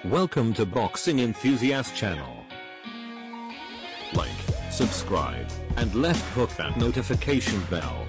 Welcome to Boxing Enthusiast channel. Like, subscribe, and left hook that notification bell.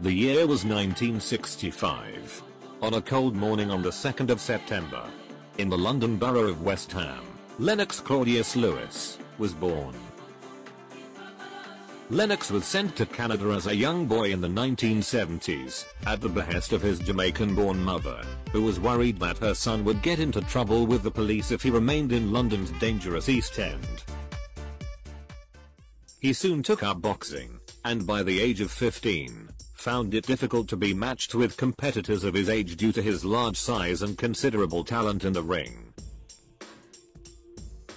The year was 1965. On a cold morning on the 2nd of September, in the London borough of West Ham, Lennox Claudius Lewis was born. Lennox was sent to Canada as a young boy in the 1970s, at the behest of his Jamaican-born mother, who was worried that her son would get into trouble with the police if he remained in London's dangerous East End. He soon took up boxing, and by the age of 15, found it difficult to be matched with competitors of his age due to his large size and considerable talent in the ring.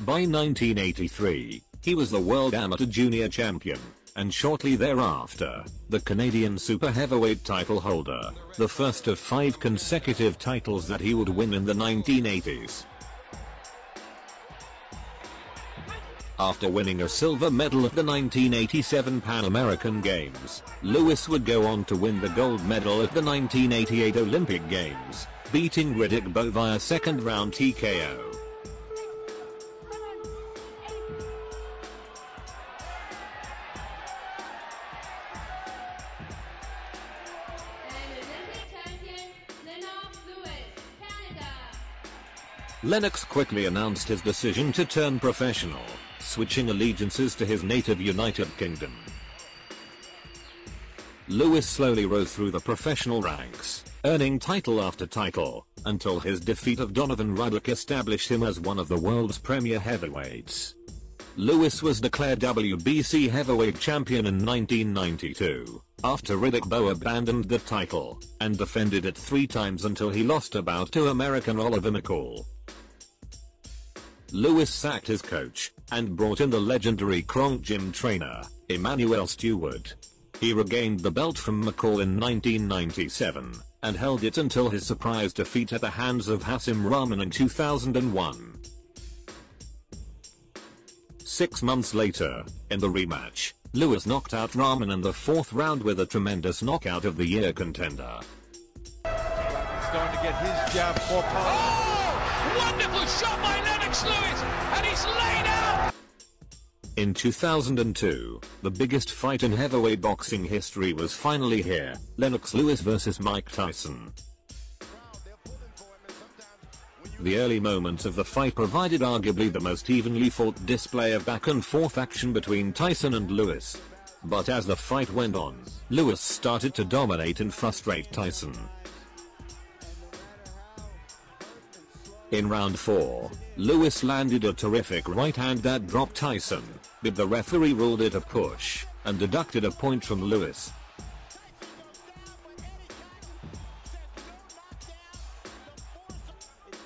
By 1983, he was the World Amateur Junior Champion, and shortly thereafter, the Canadian Super Heavyweight title holder, the first of 5 consecutive titles that he would win in the 1980s. After winning a silver medal at the 1987 Pan American Games, Lewis would go on to win the gold medal at the 1988 Olympic Games, beating Riddick Bowe via second round TKO. Lennox quickly announced his decision to turn professional, switching allegiances to his native United Kingdom. Lewis slowly rose through the professional ranks, earning title after title, until his defeat of Donovan Ruddock established him as one of the world's premier heavyweights. Lewis was declared WBC heavyweight champion in 1992, after Riddick Bowe abandoned the title, and defended it 3 times until he lost a bout to American Oliver McCall. Lewis sacked his coach, and brought in the legendary Kronk gym trainer, Emmanuel Stewart. He regained the belt from McCall in 1997, and held it until his surprise defeat at the hands of Hasim Rahman in 2001. 6 months later, in the rematch, Lewis knocked out Rahman in the 4th round with a tremendous knockout of the year contender. Starting to get his jab for power. Oh! Wonderful shot by Lennox Lewis, and he's laid out! In 2002, the biggest fight in heavyweight boxing history was finally here, Lennox Lewis vs Mike Tyson. The early moments of the fight provided arguably the most evenly fought display of back-and-forth action between Tyson and Lewis. But as the fight went on, Lewis started to dominate and frustrate Tyson. In round 4, Lewis landed a terrific right hand that dropped Tyson, but the referee ruled it a push, and deducted a point from Lewis.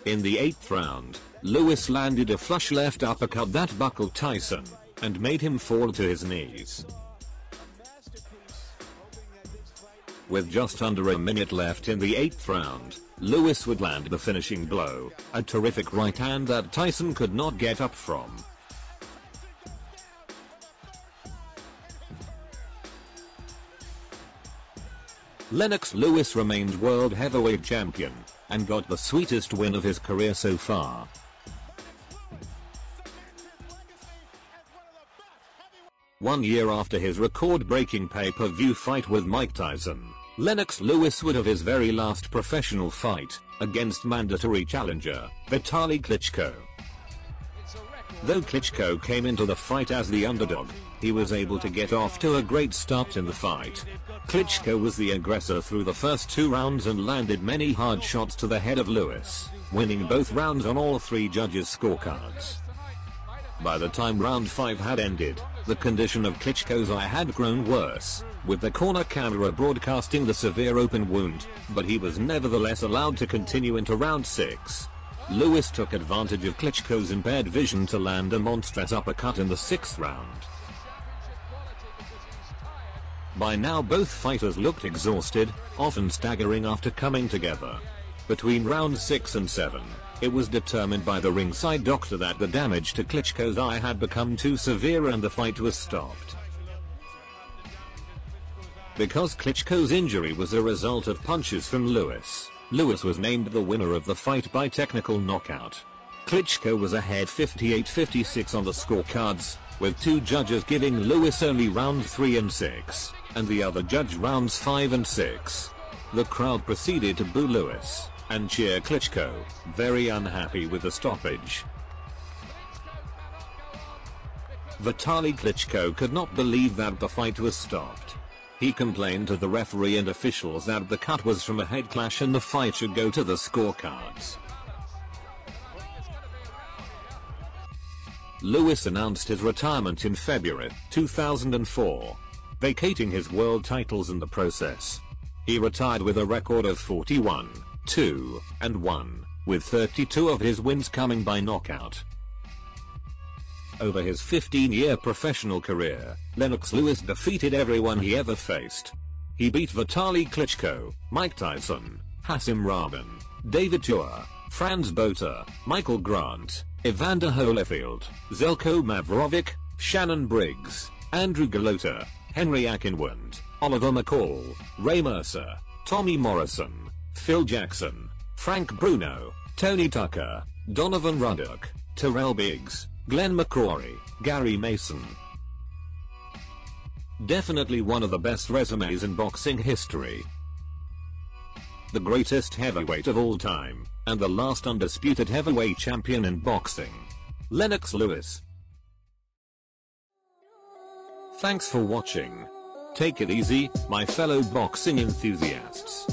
In the 8th round, Lewis landed a flush left uppercut that buckled Tyson, and made him fall to his knees. With just under a minute left in the 8th round, Lewis would land the finishing blow, a terrific right hand that Tyson could not get up from. Lennox Lewis remained world heavyweight champion, and got the sweetest win of his career so far. One year after his record-breaking pay-per-view fight with Mike Tyson, Lennox Lewis would have his very last professional fight, against mandatory challenger, Vitaly Klitschko. Though Klitschko came into the fight as the underdog, he was able to get off to a great start in the fight. Klitschko was the aggressor through the first 2 rounds and landed many hard shots to the head of Lewis, winning both rounds on all 3 judges' scorecards. By the time round 5 had ended, the condition of Klitschko's eye had grown worse, with the corner camera broadcasting the severe open wound, but he was nevertheless allowed to continue into round 6. Lewis took advantage of Klitschko's impaired vision to land a monstrous uppercut in the 6th round. By now both fighters looked exhausted, often staggering after coming together. Between rounds 6 and 7, it was determined by the ringside doctor that the damage to Klitschko's eye had become too severe and the fight was stopped. Because Klitschko's injury was a result of punches from Lewis, Lewis was named the winner of the fight by technical knockout. Klitschko was ahead 58-56 on the scorecards, with 2 judges giving Lewis only rounds 3 and 6, and the other judge rounds 5 and 6. The crowd proceeded to boo Lewis and cheer Klitschko, very unhappy with the stoppage. Vitaly Klitschko could not believe that the fight was stopped. He complained to the referee and officials that the cut was from a head clash and the fight should go to the scorecards. Lewis announced his retirement in February 2004, vacating his world titles in the process. He retired with a record of 41-2-1, with 32 of his wins coming by knockout. Over his 15-year professional career, Lennox Lewis defeated everyone he ever faced. He beat Vitaly Klitschko, Mike Tyson, Hasim Rahman, David Tua, Franz Botha, Michael Grant, Evander Holyfield, Zelko Mavrovic, Shannon Briggs, Andrew Galota, Henry Akinwand, Oliver McCall, Ray Mercer, Tommy Morrison, Phil Jackson, Frank Bruno, Tony Tucker, Donovan Ruddock, Terrell Biggs, Glenn McCrory, Gary Mason. Definitely one of the best resumes in boxing history. The greatest heavyweight of all time, and the last undisputed heavyweight champion in boxing. Lennox Lewis. Thanks for watching. Take it easy, my fellow boxing enthusiasts.